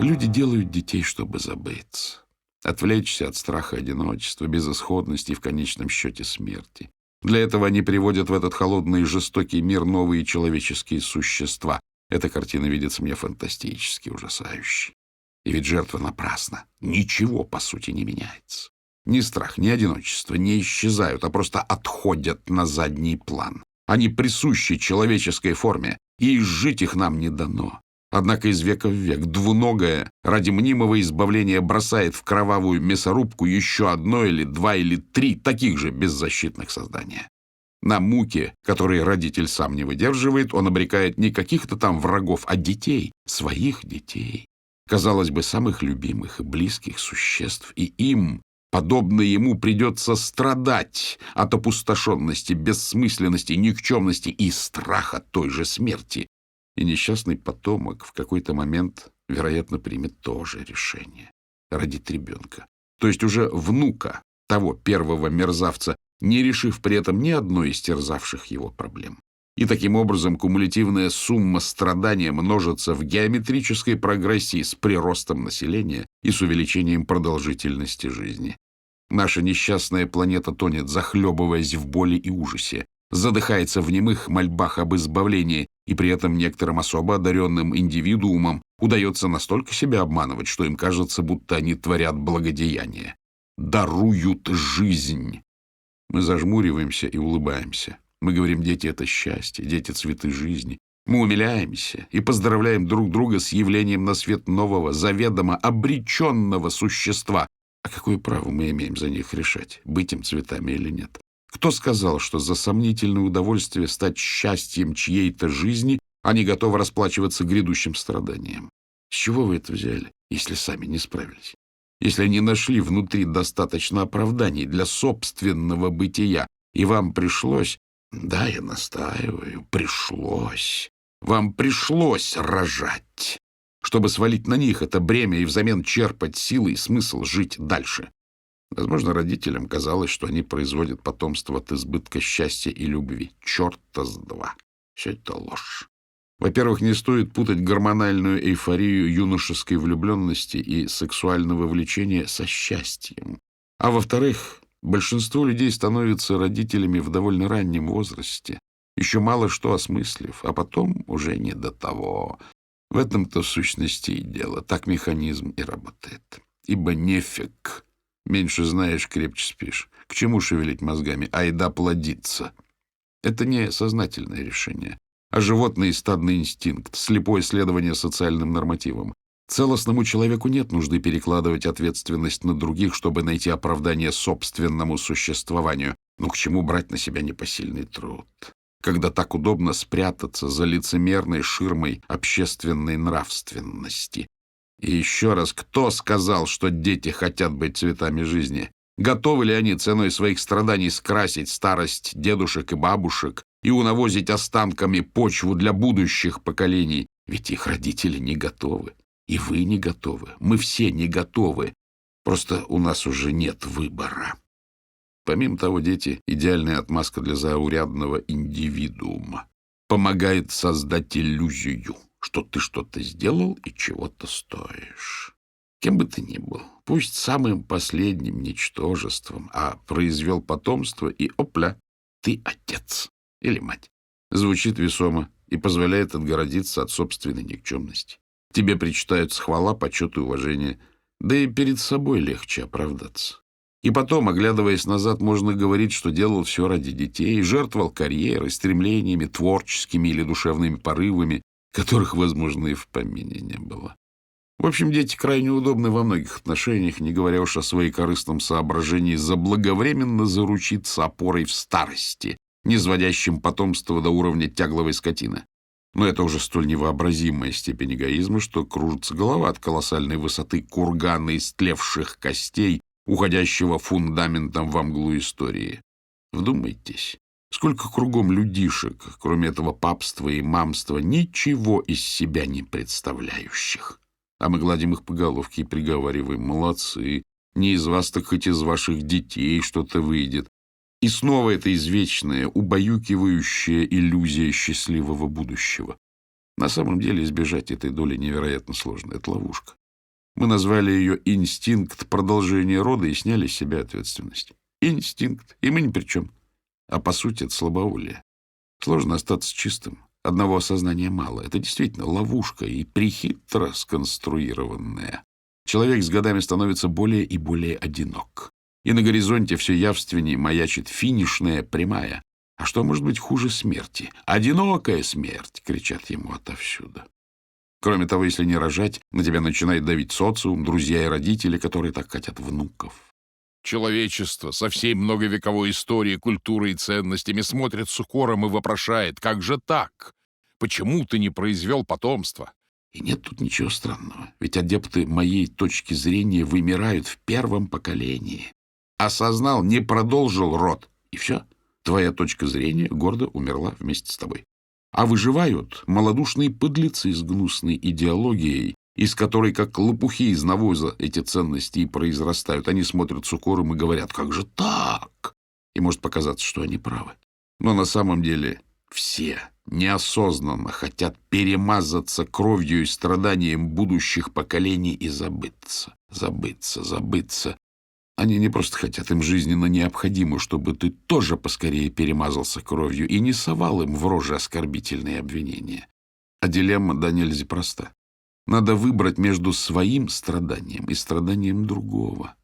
Люди делают детей, чтобы забыться, отвлечься от страха одиночества, безысходности и в конечном счете смерти. Для этого они приводят в этот холодный и жестокий мир новые человеческие существа. Эта картина видится мне фантастически ужасающей. И ведь жертва напрасна. Ничего, по сути, не меняется. Ни страх, ни одиночество не исчезают, а просто отходят на задний план. Они присущи человеческой форме, и изжить их нам не дано. Однако из века в век двуногая ради мнимого избавления бросает в кровавую мясорубку еще одно или два или три таких же беззащитных создания. На муки, которые родитель сам не выдерживает, он обрекает не каких-то там врагов, а детей, своих детей. Казалось бы, самых любимых и близких существ, и им, подобно ему, придется страдать от опустошенности, бессмысленности, никчемности и страха той же смерти. И несчастный потомок в какой-то момент, вероятно, примет то же решение — родить ребенка. То есть уже внука того первого мерзавца, не решив при этом ни одной из терзавших его проблем. И таким образом кумулятивная сумма страдания множится в геометрической прогрессии с приростом населения и с увеличением продолжительности жизни. Наша несчастная планета тонет, захлебываясь в боли и ужасе, задыхается в немых мольбах об избавлении, и при этом некоторым особо одаренным индивидуумам удается настолько себя обманывать, что им кажется, будто они творят благодеяние. Даруют жизнь. Мы зажмуриваемся и улыбаемся. Мы говорим: дети — это счастье, дети — цветы жизни. Мы умиляемся и поздравляем друг друга с явлением на свет нового, заведомо обреченного существа. А какое право мы имеем за них решать, быть им цветами или нет? Кто сказал, что за сомнительное удовольствие стать счастьем чьей-то жизни они готовы расплачиваться грядущим страданием? С чего вы это взяли, если сами не справились? Если не нашли внутри достаточно оправданий для собственного бытия, и вам пришлось, да, я настаиваю, пришлось, вам пришлось рожать, чтобы свалить на них это бремя и взамен черпать силы и смысл жить дальше. Возможно, родителям казалось, что они производят потомство от избытка счастья и любви. Черта с два. Все это ложь. Во-первых, не стоит путать гормональную эйфорию юношеской влюбленности и сексуального влечения со счастьем. А во-вторых, большинство людей становятся родителями в довольно раннем возрасте, еще мало что осмыслив, а потом уже не до того. В этом-то в сущности и дело. Так механизм и работает. Ибо нефиг. Меньше знаешь, крепче спишь. К чему шевелить мозгами? Айда плодиться. Это не сознательное решение, а животный и стадный инстинкт, слепое следование социальным нормативам. Целостному человеку нет нужды перекладывать ответственность на других, чтобы найти оправдание собственному существованию. Но к чему брать на себя непосильный труд, когда так удобно спрятаться за лицемерной ширмой общественной нравственности? И еще раз, кто сказал, что дети хотят быть цветами жизни? Готовы ли они ценой своих страданий скрасить старость дедушек и бабушек и унавозить останками почву для будущих поколений? Ведь их родители не готовы. И вы не готовы. Мы все не готовы. Просто у нас уже нет выбора. Помимо того, дети — идеальная отмазка для заурядного индивидуума. Помогает создать иллюзию, что ты что-то сделал и чего-то стоишь. Кем бы ты ни был, пусть самым последним ничтожеством, а произвел потомство, и опля, ты отец или мать. Звучит весомо и позволяет отгородиться от собственной никчемности. Тебе причитаются хвала, почет и уважение, да и перед собой легче оправдаться. И потом, оглядываясь назад, можно говорить, что делал все ради детей, жертвовал карьерой, стремлениями, творческими или душевными порывами, которых, возможно, и в помине не было. В общем, дети крайне удобны во многих отношениях, не говоря уж о своекорыстном соображении заблаговременно заручиться опорой в старости, низводящим потомство до уровня тягловой скотины. Но это уже столь невообразимая степень эгоизма, что кружится голова от колоссальной высоты кургана истлевших костей, уходящего фундаментом во мглу истории. Вдумайтесь, сколько кругом людишек, кроме этого папства и мамства, ничего из себя не представляющих. А мы гладим их по головке и приговариваем: молодцы, не из вас, так хоть из ваших детей что-то выйдет. И снова эта извечная, убаюкивающая иллюзия счастливого будущего. На самом деле избежать этой доли невероятно сложно. Это ловушка. Мы назвали ее «инстинкт продолжения рода» и сняли с себя ответственность. Инстинкт, и мы ни при чем. А по сути это слабоумие. Сложно остаться чистым. Одного осознания мало. Это действительно ловушка и прихитро сконструированная. Человек с годами становится более и более одинок. И на горизонте все явственнее маячит финишная прямая. А что может быть хуже смерти? «Одинокая смерть!» — кричат ему отовсюду. Кроме того, если не рожать, на тебя начинает давить социум, друзья и родители, которые так хотят внуков. Человечество со всей многовековой историей, культурой и ценностями смотрит с укором и вопрошает: как же так? Почему ты не произвел потомство? И нет тут ничего странного, ведь адепты моей точки зрения вымирают в первом поколении. Осознал, не продолжил род, и все. Твоя точка зрения гордо умерла вместе с тобой. А выживают малодушные подлецы с гнусной идеологией, из которой, как лопухи из навоза, эти ценности и произрастают. Они смотрят с укором и говорят: как же так? И может показаться, что они правы. Но на самом деле все неосознанно хотят перемазаться кровью и страданием будущих поколений и забыться, забыться, забыться. Они не просто хотят, им жизненно необходимо, чтобы ты тоже поскорее перемазался кровью и не совал им в рожи оскорбительные обвинения. А дилемма да нельзя проста. Надо выбрать между своим страданием и страданием другого.